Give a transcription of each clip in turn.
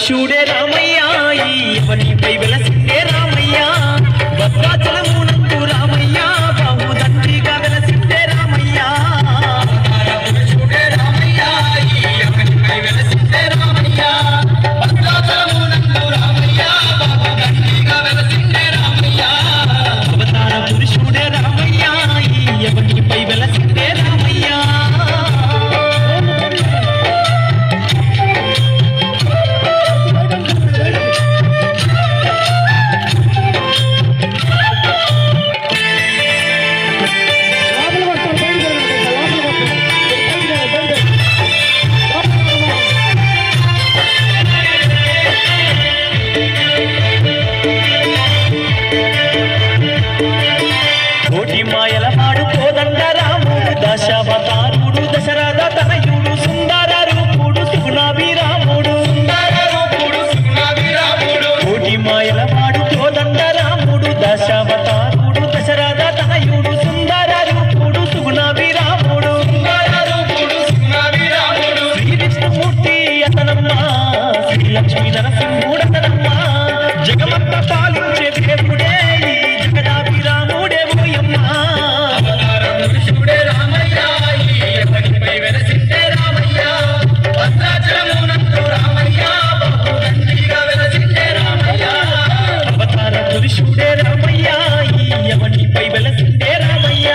పురుషుడే రామయ్య ఇవనిపై వెలసిందే రామయ్య భద్రాచలమునందు రామయ్య బాహుదండిగా వెలసిందే రామయ్య పురుషుడే రామయ్య ఇవనిపై వెలసిందే రామయ్య భద్రాచలమునందు రామయ్య బాహుదండిగా వెలసిందే రామయ్య అవతార పురుషుడే రామయ్య ఇవనిపై వెలసిందే రామయ్య దశావతారుడు దశరథ తనయుడు సుందర రూపుడు సుగుణాభిరాముడు కోటి మాయల వాడు కోదండ రాముడు దశావతారుడు దశరథ తనయుడు సుందర రూపుడు సుగుణాభిరాముడు శ్రీ విష్ణుమూర్తి అతనమ్మ శ్రీ లక్ష్మీ నరసింహుడు అతనమ్మ జగమంత పాలించే దేవుడే జగదాభిరాముడే ఓయమ్మ పురుషుడే రామయ్య ఎవనిపై వెలసిందే రామయ్య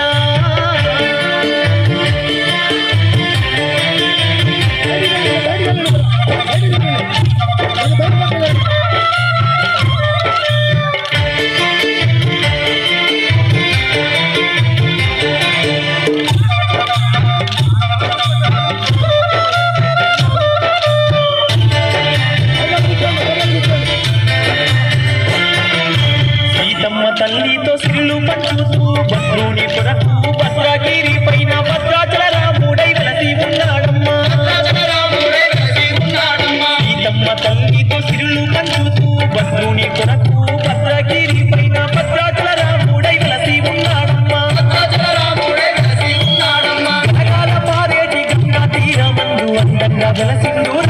తల్లితో సిల్లు పంచుతూ భద్రుని కొరకు భద్రగిరి పైన భద్రాచల రాముడై వెలసి ఉన్నాడమ్మా సీతమ్మ తల్లితో సిల్లు పంచుతూ భద్రుని కొరకు భద్రగిరి పైన భద్రాచల రాముడై వెలసి ఉన్నాడమ్మా పారేటి గంగా తీరమందు అందంగా వెలసిండు